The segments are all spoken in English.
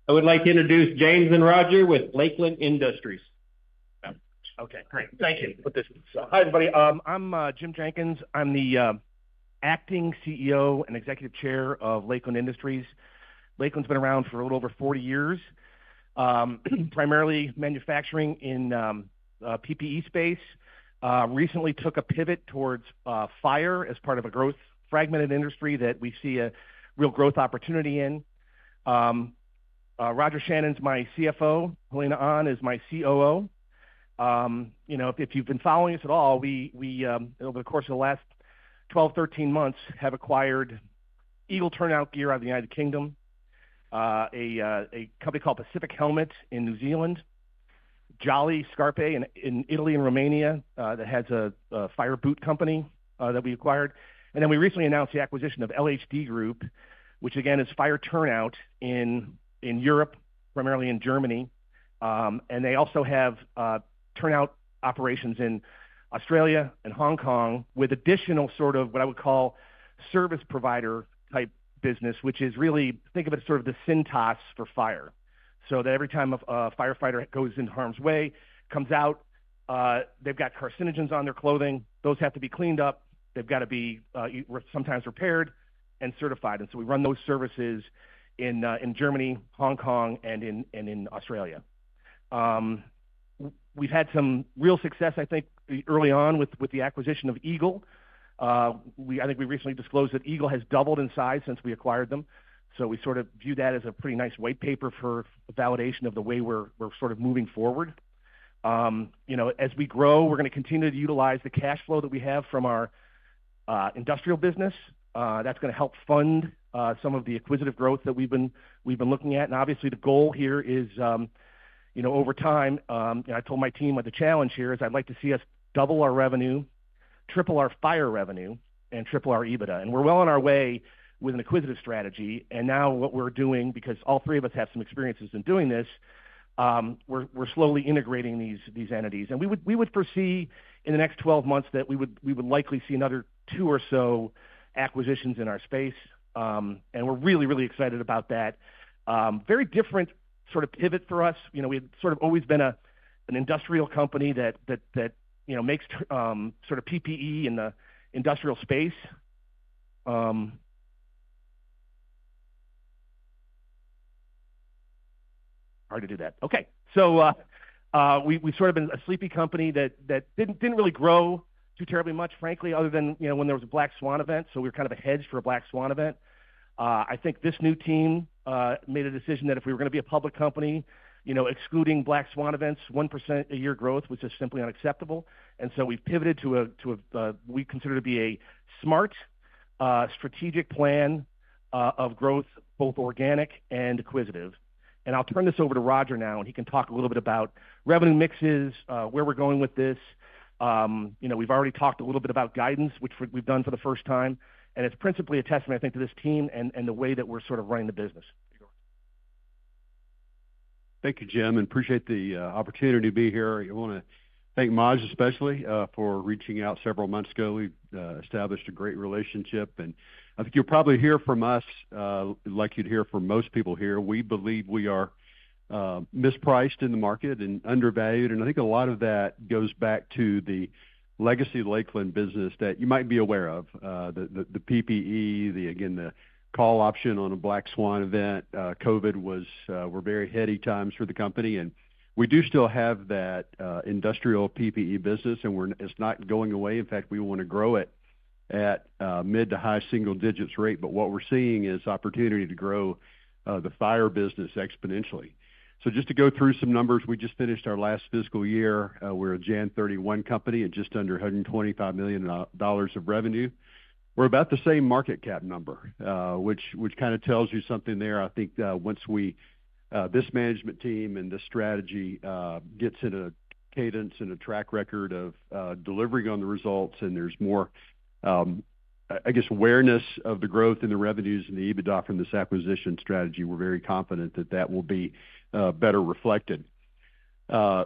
I would like to introduce James and Roger with Lakeland Industries. Okay, great. Thank you. Hi, everybody. I'm Jim Jenkins. I'm the acting CEO and executive chair of Lakeland Industries. Lakeland's been around for a little over 40 years, primarily manufacturing in PPE space. Recently took a pivot towards fire as part of a fragmented industry that we see a real growth opportunity in. Roger Shannon's my CFO. Helena Ahn is my COO. If you've been following us at all, we over the course of the last 12, 13 months have acquired Eagle Turnout Gear out of the United Kingdom, a company called Pacific Helmet in New Zealand, Jolly Scarpe in Italy and Romania that has a fire boot company that we acquired. And then we recently announced the acquisition of LHD Group, which again is fire turnout in Europe, primarily in Germany. And they also have turnout operations in Australia and Hong Kong with additional sort of what I would call service provider type business, which is really, think of it as sort of the Cintas for fire. So that every time a firefighter goes into harm's way, comes out, they've got carcinogens on their clothing. Those have to be cleaned up. They've got to be sometimes repaired and certified. And so we run those services in Germany, Hong Kong, and in Australia. We've had some real success, I think, early on with the acquisition of Eagle. I think we recently disclosed that Eagle has doubled in size since we acquired them. So we sort of view that as a pretty nice white paper for validation of the way we're sort of moving forward. As we grow, we're going to continue to utilize the cash flow that we have from our industrial business. That's going to help fund some of the acquisitive growth that we've been looking at. And obviously, the goal here is, over time, I told my team what the challenge here is I'd like to see us double our revenue, triple our fire revenue, and triple our EBITDA. And we're well on our way with an acquisitive strategy. And now what we're doing, because all three of us have some experiences in doing this, we're slowly integrating these entities. And we would foresee in the next 12 months that we would likely see another 2 or so acquisitions in our space. And we're really, really excited about that. Very different sort of pivot for us. We had sort of always been an industrial company that makes sort of PPE in the industrial space. Hard to do that. Okay, so we've sort of been a sleepy company that didn't really grow too terribly much, frankly, other than when there was a black swan event. So we were kind of a hedge for a black swan event. I think this new team made a decision that if we were going to be a public company, excluding black swan events, 1% a year growth was just simply unacceptable. And so we've pivoted to we consider to be a smart, strategic plan of growth, both organic and acquisitive. And I'll turn this over to Roger now, and he can talk a little bit about revenue mixes, where we're going with this. We've already talked a little bit about guidance, which we've done for the first time. And it's principally a testament, I think, to this team and the way that we're sort of running the business. Thank you, Jim, and appreciate the opportunity to be here. I want to thank Maj especially for reaching out several months ago. We've established a great relationship, and I think you'll probably hear from us, like you'd hear from most people here. We believe we are mispriced in the market and undervalued, and I think a lot of that goes back to the legacy Lakeland business that you might be aware of, the PPE, the call option on a black swan event. COVID were very heady times for the company, and we do still have that industrial PPE business, and it's not going away. In fact, we want to grow it at mid to high single digits rate. But what we're seeing is opportunity to grow the fire business exponentially. So just to go through some numbers, we just finished our last fiscal year. We're a Jan 31 company at just under $125 million of revenue. We're about the same market cap number, which kind of tells you something there. I think once this management team and this strategy gets in a cadence and a track record of delivering on the results, and there's more, awareness of the growth in the revenues and the EBITDA from this acquisition strategy, we're very confident that will be better reflected.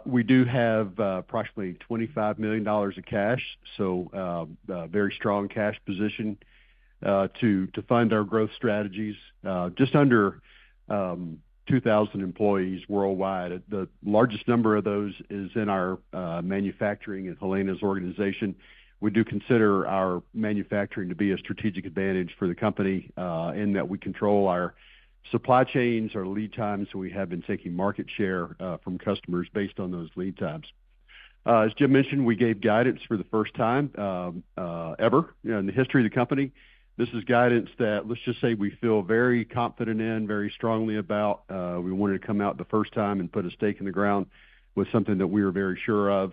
We do have approximately $25 million of cash, so very strong cash position to fund our growth strategies. Just under 2,000 employees worldwide. The largest number of those is in our manufacturing and Helena's organization. We do consider our manufacturing to be a strategic advantage for the company in that we control our supply chains, our lead times, so we have been taking market share from customers based on those lead times. As Jim mentioned, we gave guidance for the first time ever in the history of the company. This is guidance that, let's just say, we feel very confident in, very strongly about. We wanted to come out the first time and put a stake in the ground with something that we were very sure of.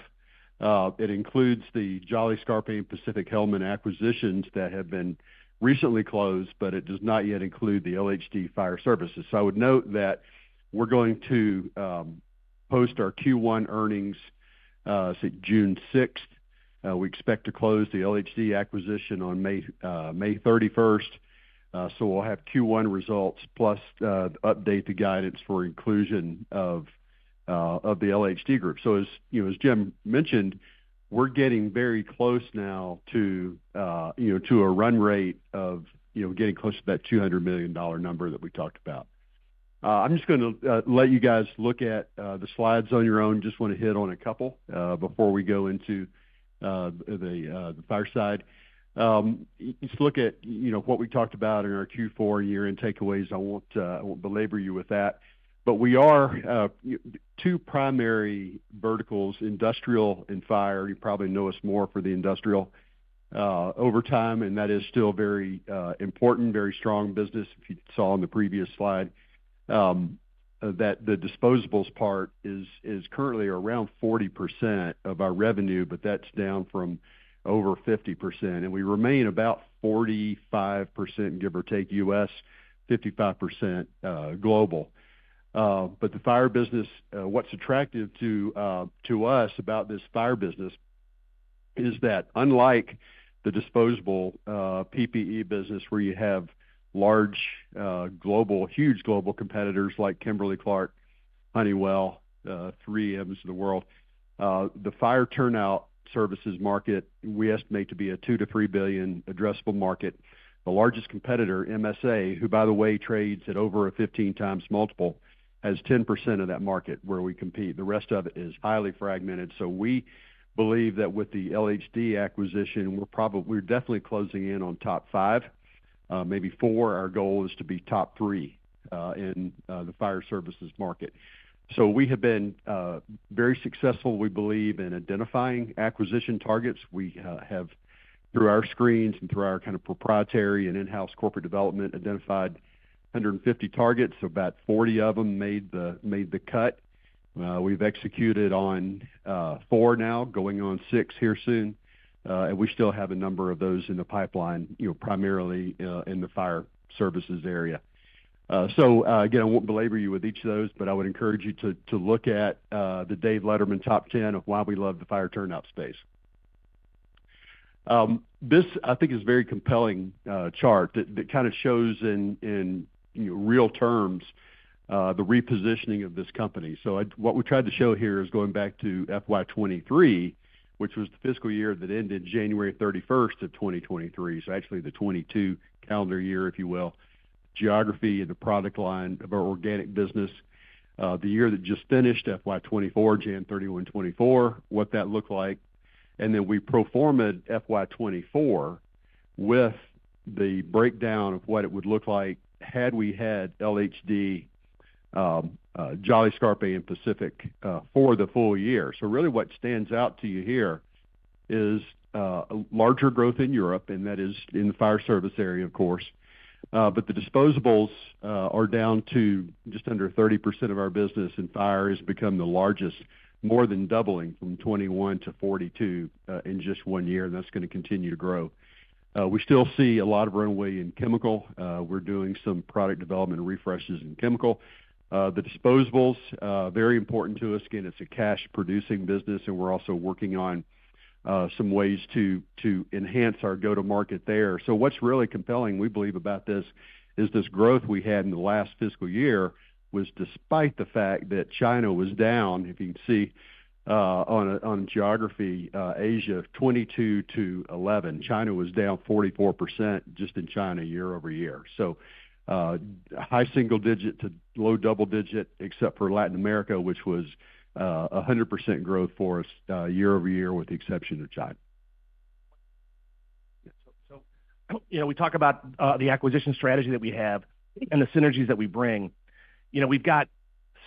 It includes the Jolly Scarpe and Pacific Helmand acquisitions that have been recently closed, but it does not yet include the LHD Fire Services. So I would note that we're going to post our Q1 earnings June 6th. We expect to close the LHD acquisition on May 31st. So we'll have Q1 results plus update the guidance for inclusion of the LHD group. So as Jim mentioned, we're getting very close now to to a run rate of getting close to that $200 million number that we talked about. I'm just going to let you guys look at the slides on your own. Just want to hit on a couple before we go into the fireside. Just look at what we talked about in our Q4 year-end takeaways. I won't belabor you with that, but we are two primary verticals: industrial and fire. You probably know us more for the industrial over time, and that is still very important, very strong business. If you saw on the previous slide, that the disposables part is currently around 40% of our revenue, but that's down from over 50%. And we remain about 45%, give or take, U.S., 55% global. But the fire business, what's attractive to us about this fire business is that unlike the disposable PPE business where you have large huge global competitors like Kimberly-Clark, Honeywell, 3Ms of the world, the fire turnout services market we estimate to be a $2 to $3 billion addressable market. The largest competitor, MSA, who by the way trades at over a 15 times multiple, has 10% of that market where we compete. The rest of it is highly fragmented. So we believe that with the LHD acquisition, we're definitely closing in on top 5. Maybe 4. Our goal is to be top 3 in the fire services market. So we have been very successful, we believe, in identifying acquisition targets. We have, through our screens and through our kind of proprietary and in-house corporate development, identified 150 targets. About 40 of them made the cut. We've executed on 4 now, going on 6 here soon. And we still have a number of those in the pipeline, primarily in the fire services area. So again, I won't belabor you with each of those, but I would encourage you to look at the Dave Letterman top 10 of why we love the fire turnout space. This, I think, is a very compelling chart that kind of shows in real terms the repositioning of this company. So what we tried to show here is going back to FY23, which was the fiscal year that ended January 31st of 2023. So actually the 22 calendar year, if you will, geography and the product line of our organic business. The year that just finished, FY24, Jan 31, 24, what that looked like. And then we pro forma'd FY24 with the breakdown of what it would look like had we had LHD, Jolly Scarpe, and Pacific for the full year. So really what stands out to you here is a larger growth in Europe, and that is in the fire service area, of course. But the disposables are down to just under 30% of our business, and fire has become the largest, more than doubling from 21 to 42 in just 1 year, and that's going to continue to grow. We still see a lot of runway in chemical. We're doing some product development and refreshes in chemical. The disposables, very important to us. Again, it's a cash-producing business, and we're also working on some ways to enhance our go-to-market there. So what's really compelling, we believe, about this is this growth we had in the last fiscal year was despite the fact that China was down. If you can see on geography, Asia 22 to 11. China was down 44% just in China year over year. So high single digit to low double digit, except for Latin America, which was 100% growth for us year over year, with the exception of China. So, we talk about the acquisition strategy that we have and the synergies that we bring. We've got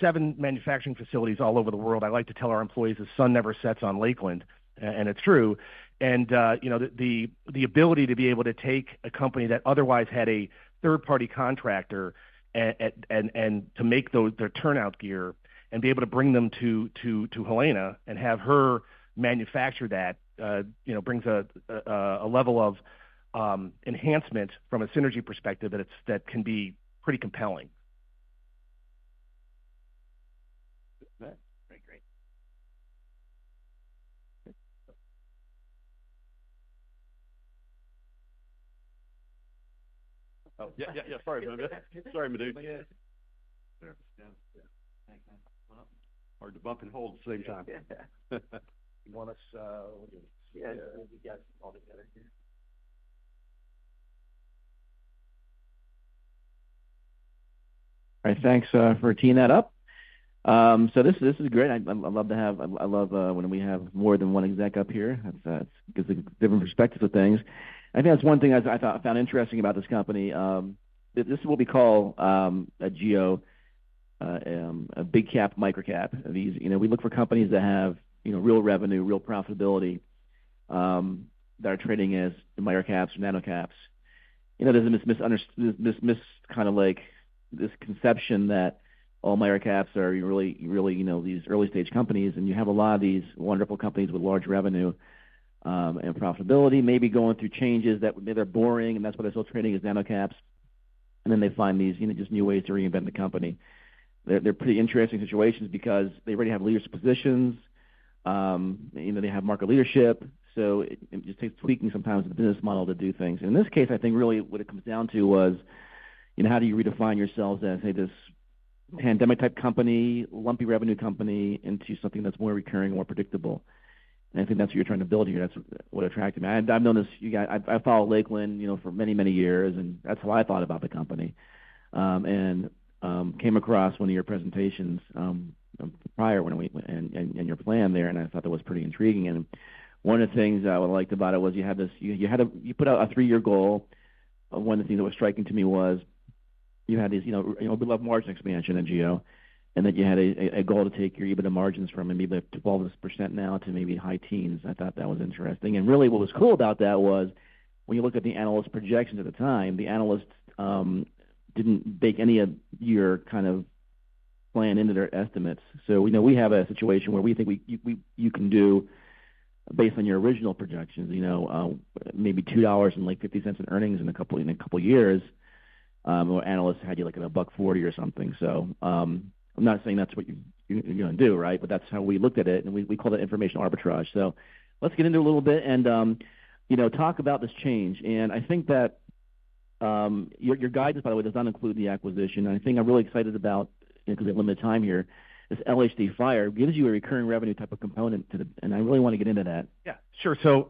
7 manufacturing facilities all over the world. I like to tell our employees the sun never sets on Lakeland, and it's true. And the ability to be able to take a company that otherwise had a third-party contractor and to make their turnout gear and be able to bring them to Helena and have her manufacture that, brings a level of enhancement from a synergy perspective that can be pretty compelling. Great. Oh, yeah. Sorry, Madhu. Hard to bump and hold at the same time. You want us? Yeah, we got all together here. All right, thanks for teeing that up. So this is great. I love when we have more than one exec up here. It gives a different perspective of things. I think that's one thing I found interesting about this company. This is what we call a geo, a big cap, microcap. These, we look for companies that have real revenue, real profitability, that are trading as microcaps or nanocaps. There's this kind of like this conception that all microcaps are really these early stage companies, and you have a lot of these wonderful companies with large revenue and profitability, maybe going through changes that maybe they're boring, and that's why they're still trading as nanocaps. And then they find these just new ways to reinvent the company. They're pretty interesting situations because they already have leadership positions. They have market leadership. So it just takes tweaking sometimes the business model to do things. And in this case, I think really what it comes down to was, how do you redefine yourselves as, say, this pandemic type company, lumpy revenue company, into something that's more recurring, more predictable. And I think that's what you're trying to build here. That's what attracted me. I've known this. I followed Lakeland, for many years, and that's how I thought about the company. And came across one of your presentations prior and your plan there, and I thought that was pretty intriguing. And one of the things I liked about it was you put out a 3-year goal. One of the things that was striking to me was you had these, we love margin expansion at Geo, and that you had a goal to take your EBITDA margins from maybe 12% now to maybe high teens. I thought that was interesting. And really what was cool about that was when you look at the analyst projections at the time, the analysts didn't bake any of your kind of plan into their estimates. So we have a situation where we think you can do, based on your original projections, maybe $2.50 in earnings in a couple years. Or analysts had you like at $1.40 or something. So I'm not saying that's what you're going to do, right? But that's how we looked at it, and we call it information arbitrage. So let's get into it a little bit and talk about this change. And I think that your guidance, by the way, does not include the acquisition. And I think I'm really excited about, because we have limited time here, this LHD Fire gives you a recurring revenue type of component and I really want to get into that. Yeah, sure. So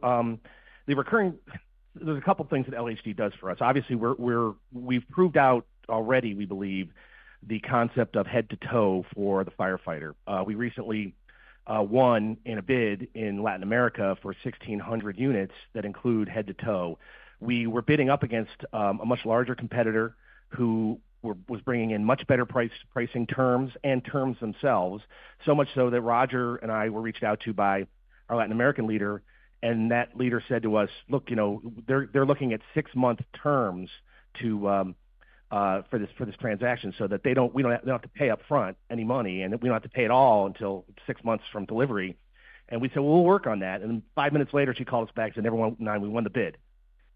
there's a couple things that LHD does for us. Obviously, we've proved out already, we believe, the concept of head to toe for the firefighter. We recently won in a bid in Latin America for 1,600 units that include head to toe. We were bidding up against a much larger competitor who was bringing in much better pricing terms and terms themselves, so much so that Roger and I were reached out to by our Latin American leader, and that leader said to us, look, they're looking at 6-month terms for this transaction, so that they don't have to pay up front any money, and we don't have to pay it all until 6 months from delivery. And we said, well, we'll work on that. And 5 minutes later, she called us back and said, never mind, we won the bid.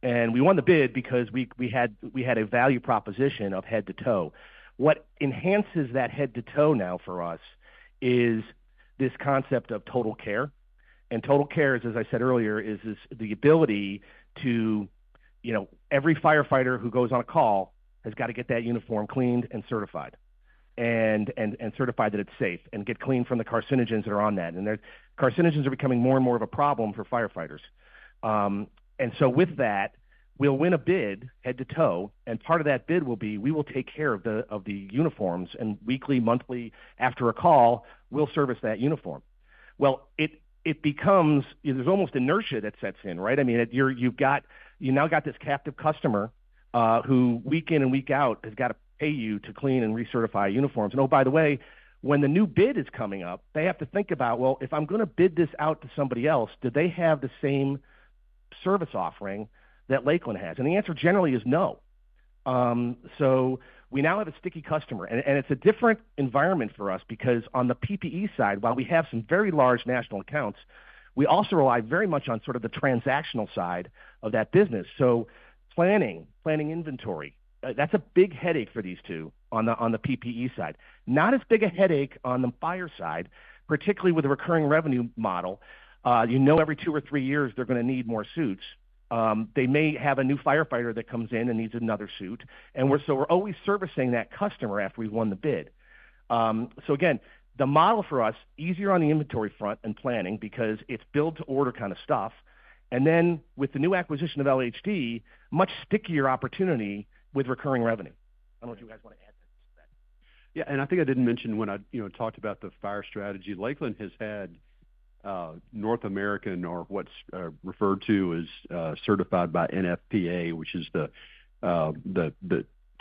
And we won the bid because we had a value proposition of head to toe. What enhances that head to toe now for us is this concept of total care. And total care, as I said earlier, is the ability to, every firefighter who goes on a call has got to get that uniform cleaned and certified, and certified that it's safe, and get clean from the carcinogens that are on that. And carcinogens are becoming more and more of a problem for firefighters. And so with that, we'll win a bid head to toe, and part of that bid will be we will take care of the uniforms, and weekly, monthly, after a call, we'll service that uniform. Well, it becomes, there's almost inertia that sets in, right? I mean, you now got this captive customer who week in and week out has got to pay you to clean and recertify uniforms. And oh, by the way, when the new bid is coming up, they have to think about, well, if I'm going to bid this out to somebody else, do they have the same service offering that Lakeland has? And the answer generally is no. So we now have a sticky customer, and it's a different environment for us because on the PPE side, while we have some very large national accounts, we also rely very much on sort of the transactional side of that business. So planning inventory, that's a big headache for these two on the PPE side. Not as big a headache on the fire side, particularly with a recurring revenue model. Every 2 or 3 years they're going to need more suits. They may have a new firefighter that comes in and needs another suit, and we're always servicing that customer after we've won the bid. So again, the model for us, easier on the inventory front and planning because it's build to order kind of stuff. And then with the new acquisition of LHD, much stickier opportunity with recurring revenue. I don't know if you guys want to add to that. Yeah, and I think I didn't mention when I talked about the fire strategy. Lakeland has had North American, or what's referred to as certified by NFPA, which is the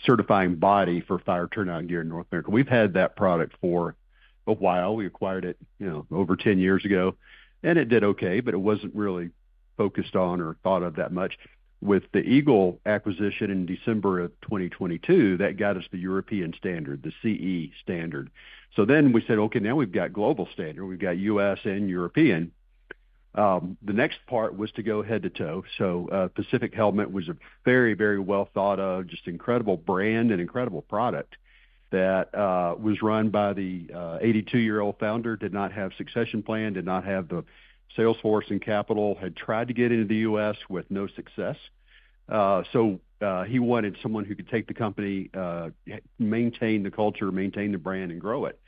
certifying body for fire turnout gear in North America. We've had that product for a while. We acquired it, over 10 years ago, and it did okay, but it wasn't really focused on or thought of that much. With the Eagle acquisition in December of 2022, that got us the European standard, the CE standard. So then we said, okay, now we've got global standard. We've got U.S. and European. The next part was to go head to toe. So Pacific Helmet was a very, very well thought of, just incredible brand and incredible product that was run by the 82-year-old founder, did not have succession plan, did not have the sales force and capital, had tried to get into the U.S. with no success. So he wanted someone who could take the company, maintain the culture, maintain the brand, and grow it.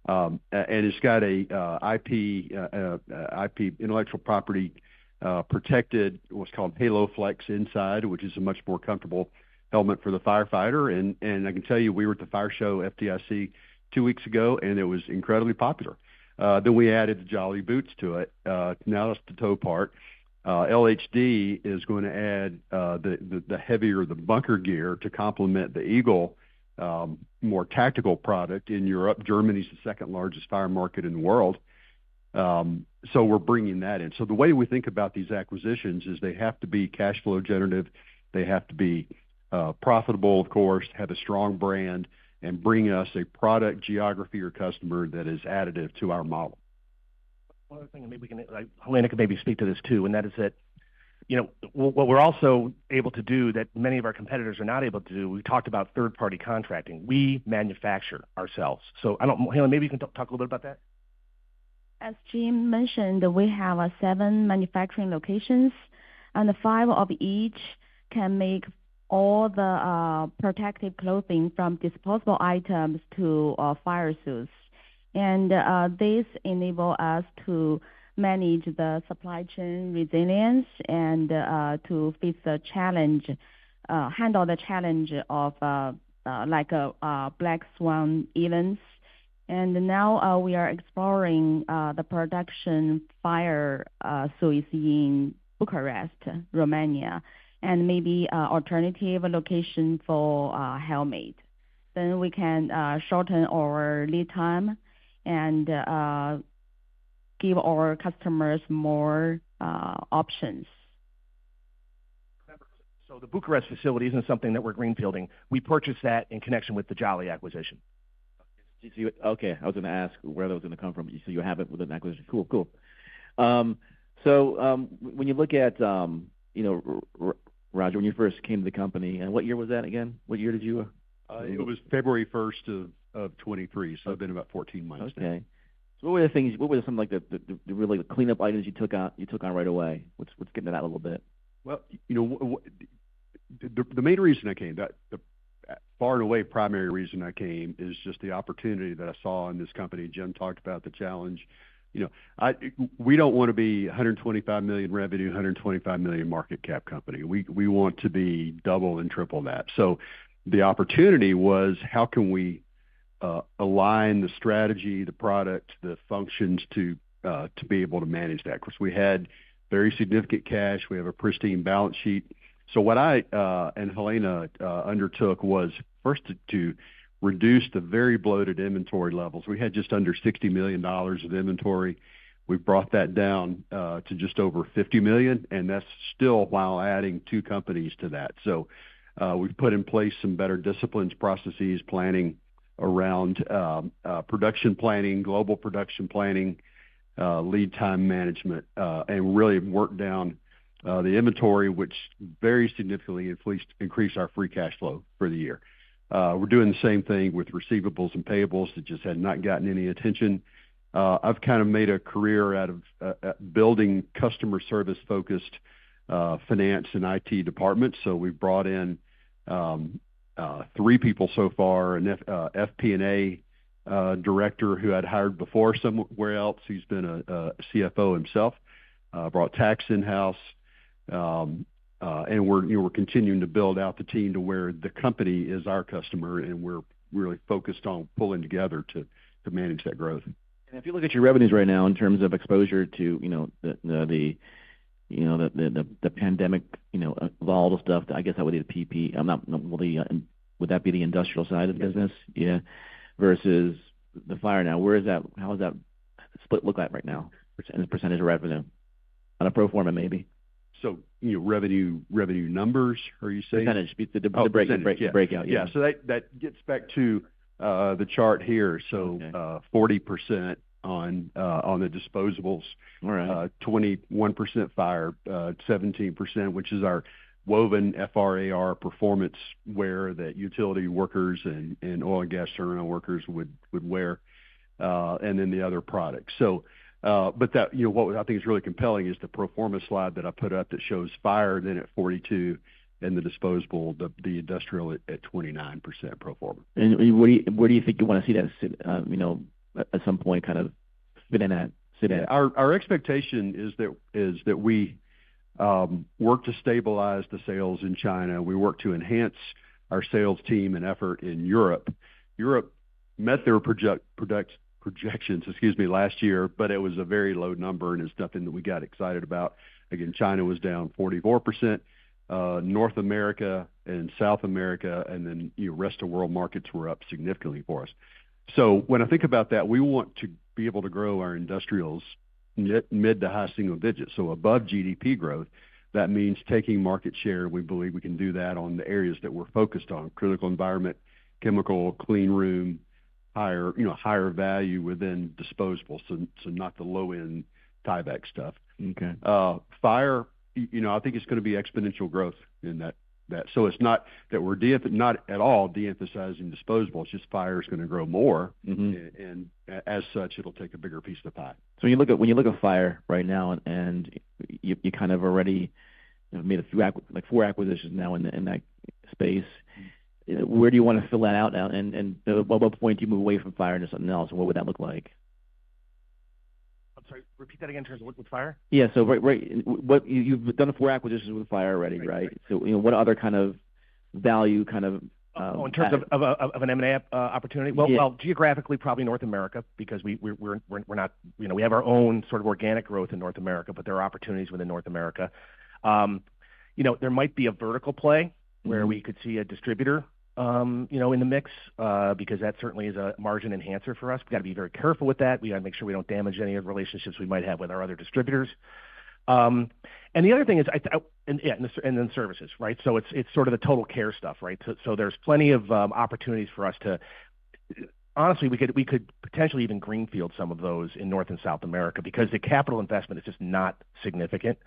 And it's got a IP intellectual property protected, what's called Halo Flex inside, which is a much more comfortable helmet for the firefighter. And I can tell you, we were at the fire show FDIC 2 weeks ago, and it was incredibly popular. Then we added the Jolly boots to it. Now that's the toe part. LHD is going to add the heavier, the bunker gear to complement the Eagle more tactical product in Europe. Germany's the second largest fire market in the world. So we're bringing that in. So the way we think about these acquisitions is they have to be cash flow generative. They have to be profitable, of course, have a strong brand, and bring us a product, geography, or customer that is additive to our model. One other thing, and maybe we can, Helena could maybe speak to this too, and that is that, what we're also able to do that many of our competitors are not able to do, we talked about third-party contracting. We manufacture ourselves. So Helena, maybe you can talk a little bit about that? As Jim mentioned, we have 7 manufacturing locations, and 5 of each can make all the protective clothing from disposable items to fire suits. And this enable us to manage the supply chain resilience and to face the challenge, handle the challenge of black swan events. And now we are exploring the production fire suits in Bucharest, Romania, and maybe alternative location for helmet. Then we can shorten our lead time and give our customers more options. So the Bucharest facility isn't something that we're greenfielding. We purchased that in connection with the Jolly acquisition. Okay, I was going to ask where that was going to come from. So you have it with an acquisition. Cool. So when you look at, Roger, when you first came to the company, and what year was that again? What year did you? It was February 1st of 23, so it's been about 14 months. Okay. Now. So what were some like the really cleanup items you took on right away? Let's get into that a little bit. Well, the main reason I came, the far and away primary reason I came, is just the opportunity that I saw in this company. Jim talked about the challenge, we don't want to be 125 million revenue, 125 million market cap company. We want to be double and triple that. So the opportunity was, how can we align the strategy, the product, the functions to be able to manage that? Of course, we had very significant cash. We have a pristine balance sheet. So what I and Helena undertook was first to reduce the very bloated inventory levels. We had just under $60 million of inventory. We brought that down to just over $50 million, and that's still while adding 2 companies to that. So we've put in place some better disciplines, processes, planning around production planning, global production planning, lead time management, and really worked down the inventory, which very significantly increased our free cash flow for the year. We're doing the same thing with receivables and payables that just had not gotten any attention. I've kind of made a career out of building customer service focused finance and IT departments. So we've brought in 3 people so far, an FP&A director who I'd hired before somewhere else. He's been a CFO himself. Brought tax in-house, and we're continuing to build out the team to where the company is our customer, and we're really focused on pulling together to manage that growth. And if you look at your revenues right now in terms of exposure to the pandemic, volatile stuff, I guess that would be the PP. Would that be the industrial side of the business? Yeah. Versus the fire now. How does that split look like right now? Percentage of revenue on a pro forma maybe. So revenue numbers, are you saying? Percentage, the breakout. Yeah. So that gets back to the chart here. So 40% on the disposables. All right. 21% fire, 17%, which is our woven FRAR performance wear that utility workers and oil and gas turnaround workers would wear, and then the other products. So, but that what I think is really compelling is the pro forma slide that I put up that shows fire then at 42, and the disposable, the industrial at 29% pro forma. And where do you think you want to see that sit, at some point, kind of fit in at? Our expectation is that we work to stabilize the sales in China. We work to enhance our sales team and effort in Europe. Europe met their projections, last year, but it was a very low number, and it's nothing that we got excited about. Again, China was down 44%. North America and South America, and then rest of world markets were up significantly for us. So when I think about that, we want to be able to grow our industrials mid to high single digits, so above GDP growth. That means taking market share. We believe we can do that on the areas that we're focused on: critical environment, chemical, clean room, higher value within disposables, so not the low end Tyvek stuff. Okay. Fire, I think it's going to be exponential growth in that. So it's not that we're not at all de-emphasizing disposable. It's just fire is going to grow more, and as such, it'll take a bigger piece of the pie. So when you look at fire right now, and you kind of already made a few 4 acquisitions now in that space. Where do you want to fill that out now? And at what point do you move away from fire into something else? And what would that look like? I'm sorry, repeat that again in terms of with fire? Yeah. So what you've done 4 acquisitions with fire already, right? So what other kind of value kind of in terms of an M&A opportunity? Well, geographically, probably North America, because we're not, we have our own sort of organic growth in North America, but there are opportunities within North America. There might be a vertical play where we could see a distributor, in the mix, because that certainly is a margin enhancer for us. We got to be very careful with that. We got to make sure we don't damage any of the relationships we might have with our other distributors. And the other thing is, and then services, right? So it's sort of the total care stuff, right? So there's plenty of opportunities for us to. Honestly, we could potentially even greenfield some of those in North and South America, because the capital investment is just not significant.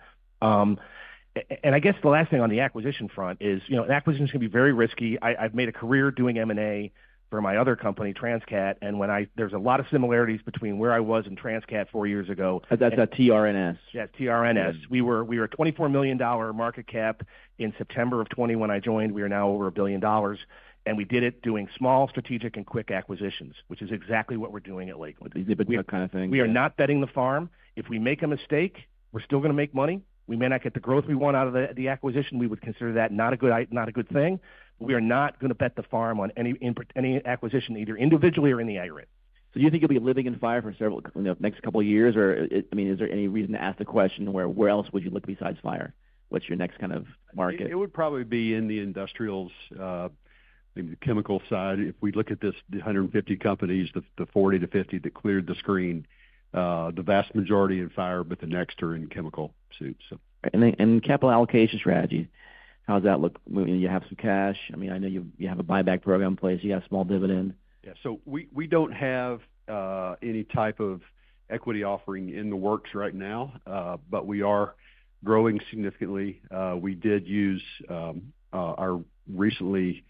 And I guess the last thing on the acquisition front is, an acquisition is going to be very risky. I've made a career doing M&A for my other company, Transcat, and there's a lot of similarities between where I was in Transcat 4 years ago. That's a TRNS. Yeah, TRNS. We were a $24 million market cap in September of 20 when I joined. We are now over $1 billion. And we did it doing small, strategic, and quick acquisitions, which is exactly what we're doing at Lakeland. Kind of thing. We are not betting the farm. If we make a mistake, we're still going to make money. We may not get the growth we want out of the acquisition. We would consider that not a good thing. But we are not going to bet the farm on any acquisition, either individually or in the aggregate. So do you think you'll be living in fire for several next couple of years, or is there any reason to ask the question where else would you look besides fire? What's your next kind of market? It would probably be in the industrials, maybe the chemical side. If we look at the 150 companies, the 40 to 50 that cleared the screen, the vast majority in fire, but the next are in chemical suits. So. And capital allocation strategy, how does that look? You have some cash. I mean, I know you have a buyback program in place. You got a small dividend. Yeah, so we don't have any type of equity offering in the works right now, but we are growing significantly. We did use our recently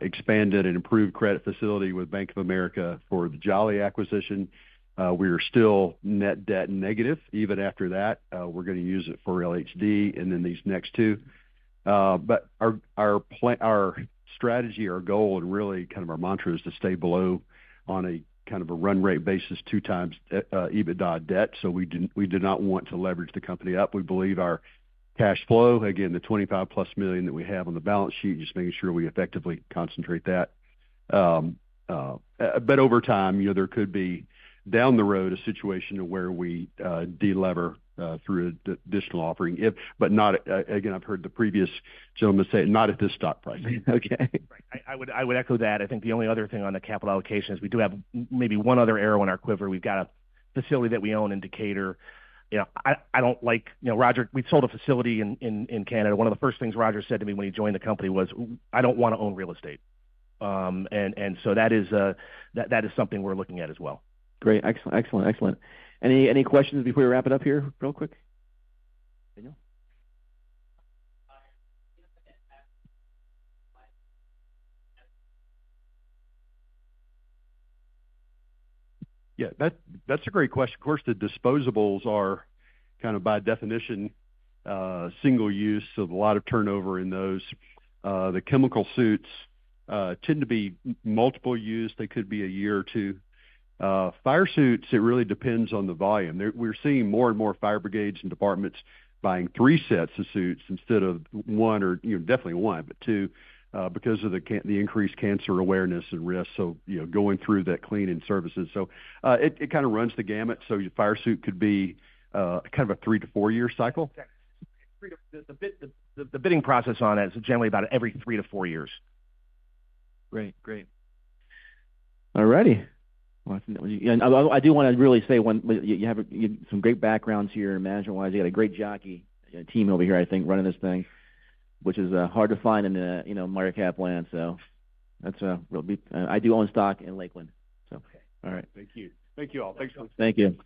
expanded and improved credit facility with Bank of America for the Jolly acquisition. We are still net debt negative. Even after that, we're going to use it for LHD and then these next two. But our strategy, our goal, and really kind of our mantra is to stay below on a kind of a run rate basis 2 times EBITDA debt. So we do not want to leverage the company up. We believe our cash flow, again, the 25+ million that we have on the balance sheet, just making sure we effectively concentrate that. But over time, there could be down the road a situation where we de-lever through additional offering, but not again. I've heard the previous gentleman say not at this stock price. Okay, right. I would echo that. I think the only other thing on the capital allocation is we do have maybe one other arrow in our quiver. We've got a facility that we own in Decatur. I don't like Roger. We sold a facility in Canada. One of the first things Roger said to me when he joined the company was, "I don't want to own real estate," and so that is something we're looking at as well. Great. Excellent. Any questions before we wrap it up here real quick? Daniel? Yeah, that's a great question. Of course, the disposables are kind of by definition single use, so a lot of turnover in those. The chemical suits tend to be multiple use. They could be a year or two. Fire suits, it really depends on the volume. We're seeing more and more fire brigades and departments buying 3 sets of suits instead of 1 or definitely 1, but 2, because of the increased cancer awareness and risk. So going through that cleaning services. So it kind of runs the gamut. So your fire suit could be kind of a 3 to 4 year cycle. The bidding process on it is generally about every 3 to 4 years. Great. All righty. Well, I do want to really say you have some great backgrounds here management-wise. You got a great jockey team over here, I think, running this thing, which is hard to find in MicroCap land. So that's I do own stock in Lakeland. So all right. Thank you all. Thanks. Thank you.